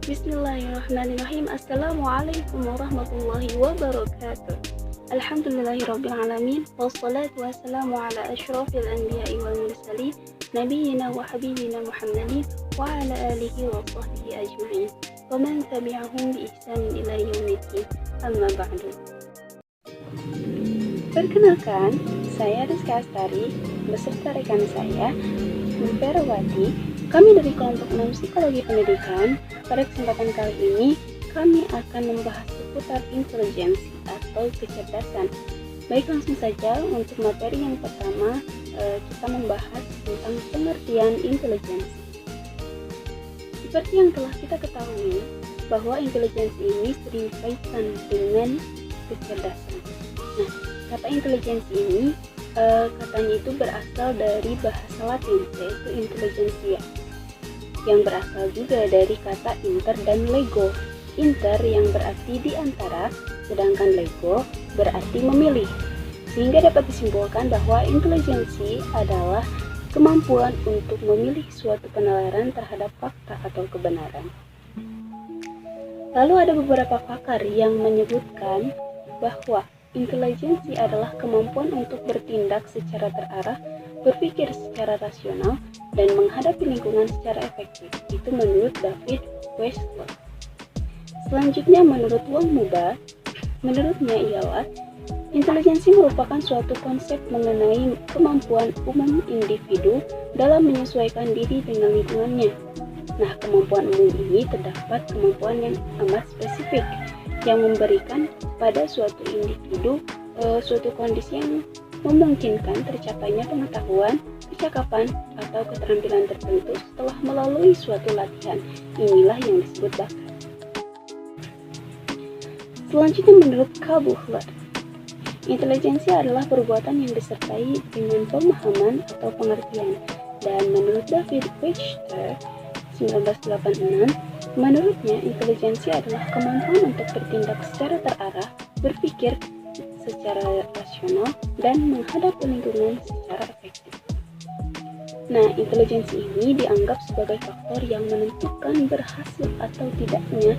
Bismillahirrahmanirrahim. Assalamualaikum warahmatullahi wabarakatuh. Alhamdulillahirrabbilalamin. Wassalatu wassalamu ala ashrafil anbiya'i wal mursalin Nabiyyina wa habibina Muhammadin wa ala alihi wa sahbihi ajma'in wa man tabi'ahum bi ihsanin ila yaumiddin. Amma ba'du. Perkenalkan, saya Rizka Astari beserta rekan saya Ferawati. Kami dari kelompok 6 Psikologi Pendidikan. Pada kesempatan kali ini kami akan membahas seputar intelijensi atau kecerdasan. Baik, langsung saja untuk materi yang pertama kita membahas tentang pengertian intelijensi. Seperti yang telah kita ketahui bahwa intelijensi ini sering kaitan dengan kecerdasan. Nah, kata intelijensi ini katanya itu berasal dari bahasa Latin, yaitu intelligentsia, yang berasal juga dari kata inter dan lego. Inter yang berarti di antara, sedangkan lego berarti memilih. Sehingga dapat disimpulkan bahwa intelijensi adalah kemampuan untuk memilih suatu penalaran terhadap fakta atau kebenaran. Lalu ada beberapa pakar yang menyebutkan bahwa intelijensi adalah kemampuan untuk bertindak secara terarah, berpikir secara rasional, dan menghadapi lingkungan secara efektif. Itu menurut David Westphal. Selanjutnya menurut Wang Muba, menurutnya ialah intelijensi merupakan suatu konsep mengenai kemampuan umum individu dalam menyesuaikan diri dengan lingkungannya. Nah, kemampuan umum ini terdapat kemampuan yang amat spesifik yang memberikan pada suatu individu suatu kondisi yang memungkinkan tercapainya pengetahuan, kecakapan, atau keterampilan tertentu setelah melalui suatu latihan. Inilah yang disebut bakat. Selanjutnya menurut Karl Buchler, intelijensi adalah perbuatan yang disertai dengan pemahaman atau pengertian. Dan menurut David Webster 1986, menurutnya intelijensi adalah kemampuan untuk bertindak secara terarah, berpikir secara rasional, dan menghadapi lingkungan secara efektif. Nah, intelijensi ini dianggap sebagai faktor yang menentukan berhasil atau tidaknya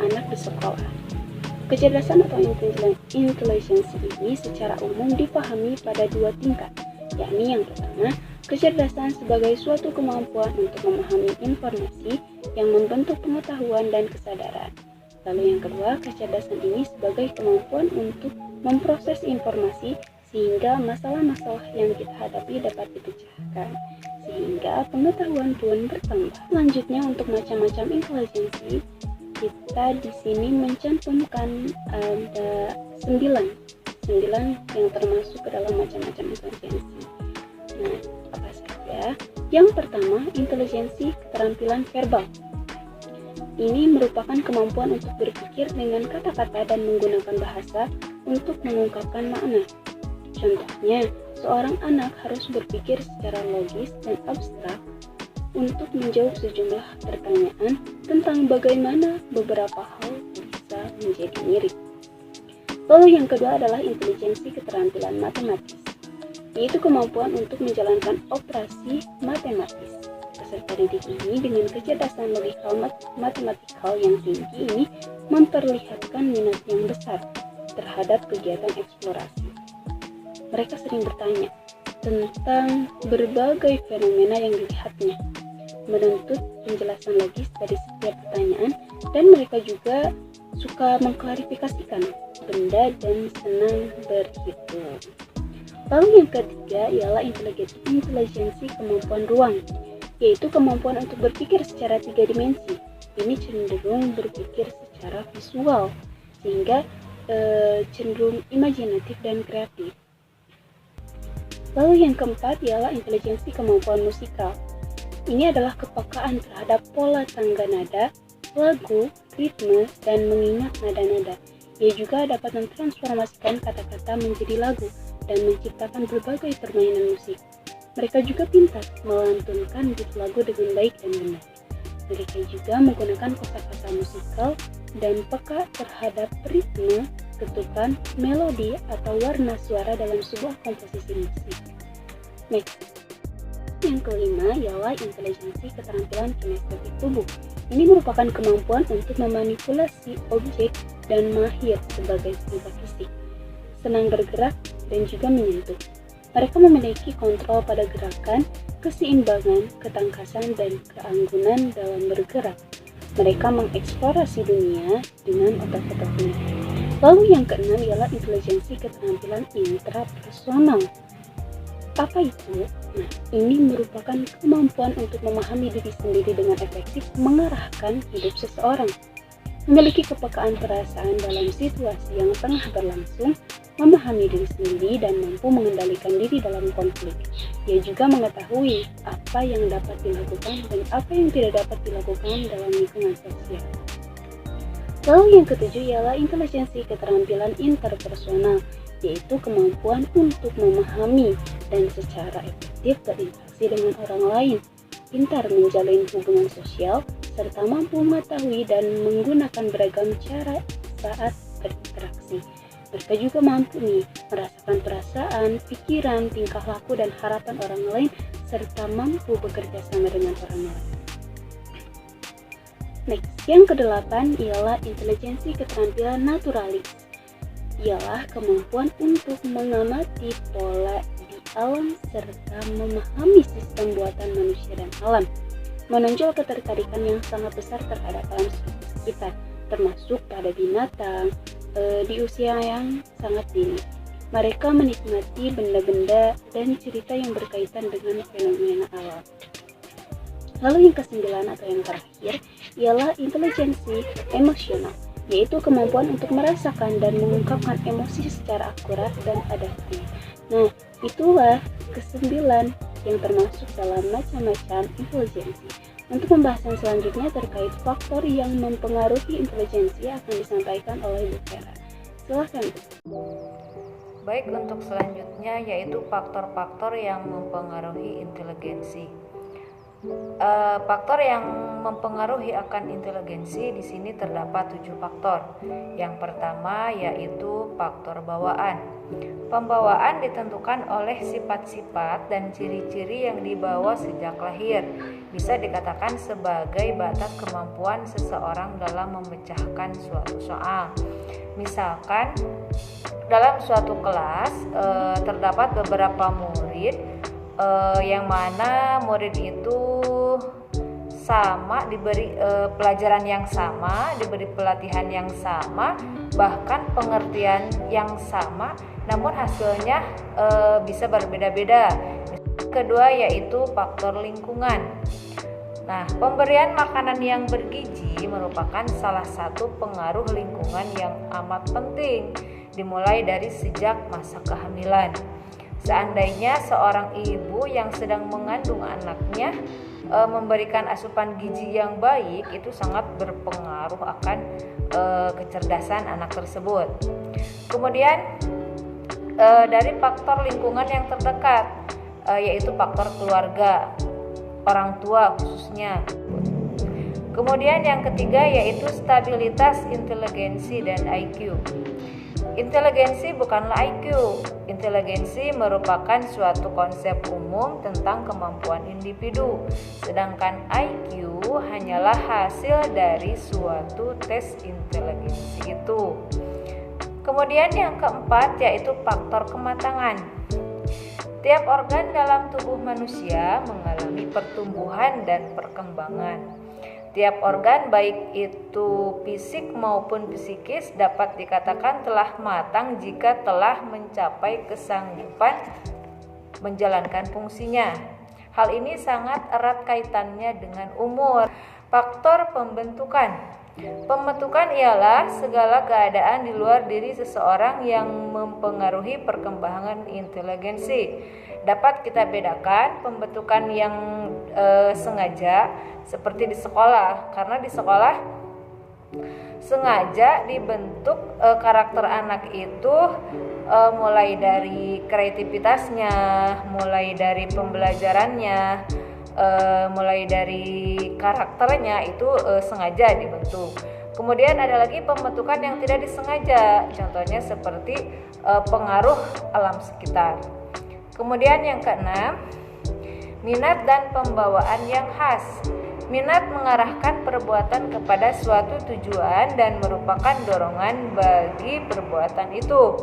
anak di sekolah. Kecerdasan atau intelijensi ini secara umum dipahami pada dua tingkat, yakni yang pertama, kecerdasan sebagai suatu kemampuan untuk memahami informasi yang membentuk pengetahuan dan kesadaran. Lalu yang kedua, kecerdasan ini sebagai kemampuan untuk memproses informasi sehingga masalah-masalah yang kita hadapi dapat dipecahkan, sehingga pengetahuan pun bertambah. Selanjutnya untuk macam-macam intelijensi, kita di sini mencantumkan ada 9 yang termasuk ke dalam macam-macam intelijensi. Nah, apa saja? Yang pertama, intelijensi keterampilan verbal. Ini merupakan kemampuan untuk berpikir dengan kata-kata dan menggunakan bahasa untuk mengungkapkan makna. Contohnya, seorang anak harus berpikir secara logis dan abstrak untuk menjawab sejumlah pertanyaan tentang bagaimana beberapa hal bisa menjadi mirip. Lalu yang kedua adalah intelijensi keterampilan matematis, yaitu kemampuan untuk menjalankan operasi matematis. Peserta didik ini dengan kecerdasan logikal matematikal yang tinggi ini memperlihatkan minat yang besar terhadap kegiatan eksplorasi. Mereka sering bertanya tentang berbagai fenomena yang dilihatnya, menuntut penjelasan logis dari setiap pertanyaan, dan mereka juga suka mengklarifikasikan benda dan senang berhitung. Lalu yang ketiga ialah intelijensi kemampuan ruang, yaitu kemampuan untuk berpikir secara 3 dimensi. Ini cenderung berpikir secara visual, sehingga cenderung imajinatif dan kreatif. Lalu yang keempat ialah intelijensi kemampuan musikal. Ini adalah kepekaan terhadap pola tangga nada, lagu, ritme, dan mengingat nada-nada. Ia juga dapat mentransformasikan kata-kata menjadi lagu dan menciptakan berbagai permainan musik. Mereka juga pintar melantunkan beat lagu dengan baik dan benar. Mereka juga menggunakan kosakata musikal dan peka terhadap ritme, ketukan, melodi, atau warna suara dalam sebuah komposisi musik. Next. Yang kelima ialah intelijensi keterampilan kinestetik tubuh, Ini merupakan kemampuan untuk memanipulasi objek dan mahir sebagai sifat fisik, senang bergerak, dan juga menyentuh. Mereka memiliki kontrol pada gerakan, keseimbangan, ketangkasan, dan keanggunan dalam bergerak. Mereka mengeksplorasi dunia dengan otak-otaknya. Lalu yang keenam ialah intelijensi keterampilan intrapersonal. Apa itu? Nah, ini merupakan kemampuan untuk memahami diri sendiri dengan efektif, mengarahkan hidup seseorang, memiliki kepekaan perasaan dalam situasi yang tengah berlangsung, memahami diri sendiri, dan mampu mengendalikan diri dalam konflik. Ia juga mengetahui apa yang dapat dilakukan dan apa yang tidak dapat dilakukan dalam lingkungan sosial. Lalu yang ketujuh ialah intelijensi keterampilan interpersonal, yaitu kemampuan untuk memahami dan secara efektif berinteraksi dengan orang lain, pintar menjalin hubungan sosial, serta mampu mengetahui dan menggunakan beragam cara saat berinteraksi. Mereka juga mampu merasakan perasaan, pikiran, tingkah laku, dan harapan orang lain, serta mampu bekerja sama dengan orang lain. Next, yang kedelapan ialah intelijensi keterampilan naturalis. Ialah kemampuan untuk mengamati pola di alam serta memahami sistem buatan manusia dan alam, menonjol ketertarikan yang sangat besar terhadap alam sekitar, termasuk pada binatang di usia yang sangat dini. Mereka menikmati benda-benda dan cerita yang berkaitan dengan fenomena alam. Lalu yang kesembilan atau yang terakhir ialah intelijensi emosional, yaitu kemampuan untuk merasakan dan mengungkapkan emosi secara akurat dan adaptif. Nah, itulah kesembilan yang termasuk dalam macam-macam intelijensi. Untuk pembahasan selanjutnya terkait faktor yang mempengaruhi intelijensi akan disampaikan oleh Bu Vera. Silakan, Bu. Baik, untuk selanjutnya yaitu faktor-faktor yang mempengaruhi inteligensi. Faktor yang mempengaruhi akan inteligensi di sini terdapat 7 faktor. Yang pertama yaitu faktor bawaan. Pembawaan ditentukan oleh sifat-sifat dan ciri-ciri yang dibawa sejak lahir. Bisa dikatakan sebagai batas kemampuan seseorang dalam memecahkan suatu soal. Misalkan dalam suatu kelas terdapat beberapa murid yang mana murid itu sama diberi pelajaran yang sama, diberi pelatihan yang sama, bahkan pengertian yang sama, namun hasilnya bisa berbeda-beda. Kedua yaitu faktor lingkungan. Nah, pemberian makanan yang bergizi merupakan salah satu pengaruh lingkungan yang amat penting, dimulai dari sejak masa kehamilan. Seandainya seorang ibu yang sedang mengandung anaknya memberikan asupan gizi yang baik, itu sangat berpengaruh akan kecerdasan anak tersebut. Kemudian dari faktor lingkungan yang terdekat, yaitu faktor keluarga, orang tua khususnya. Kemudian yang ketiga yaitu stabilitas inteligensi dan IQ. Inteligensi bukanlah IQ. Inteligensi merupakan suatu konsep umum tentang kemampuan individu, sedangkan IQ hanyalah hasil dari suatu tes inteligensi itu. Kemudian yang keempat yaitu faktor kematangan. Tiap organ dalam tubuh manusia mengalami pertumbuhan dan perkembangan. Tiap organ baik itu fisik maupun psikis dapat dikatakan telah matang jika telah mencapai kesanggupan menjalankan fungsinya. Hal ini sangat erat kaitannya dengan umur. Faktor pembentukan. Pembentukan ialah segala keadaan di luar diri seseorang yang mempengaruhi perkembangan inteligensi. Dapat kita bedakan pembentukan yang sengaja seperti di sekolah, karena di sekolah sengaja dibentuk karakter anak itu mulai dari kreativitasnya, mulai dari pembelajarannya, mulai dari karakternya itu sengaja dibentuk. Kemudian ada lagi pembentukan yang tidak disengaja, contohnya seperti pengaruh alam sekitar. Kemudian yang keenam, minat dan pembawaan yang khas. Minat mengarahkan perbuatan kepada suatu tujuan dan merupakan dorongan bagi perbuatan itu.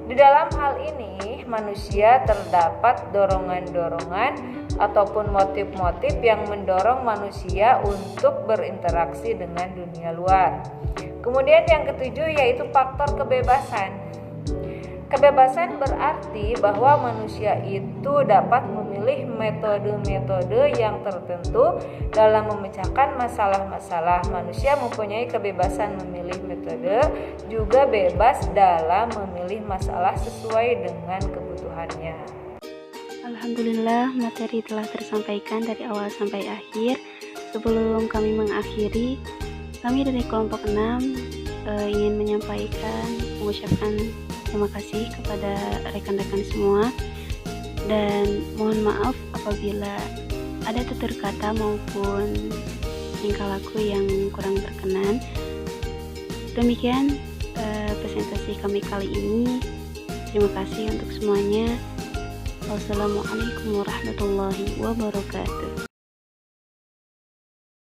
Di dalam hal ini, manusia terdapat dorongan-dorongan ataupun motif-motif yang mendorong manusia untuk berinteraksi dengan dunia luar. Kemudian yang ketujuh yaitu faktor kebebasan. Kebebasan berarti bahwa manusia itu dapat memilih metode-metode yang tertentu dalam memecahkan masalah-masalah. Manusia mempunyai kebebasan memilih metode, juga bebas dalam memilih masalah sesuai dengan kebutuhannya. Alhamdulillah, materi telah tersampaikan dari awal sampai akhir. Sebelum kami mengakhiri, kami dari kelompok 6 ingin mengucapkan terima kasih kepada rekan-rekan semua, dan mohon maaf apabila ada tutur kata maupun tingkah laku yang kurang berkenan. Demikian presentasi kami kali ini. Terima kasih untuk semuanya. Wassalamualaikum warahmatullahi wabarakatuh.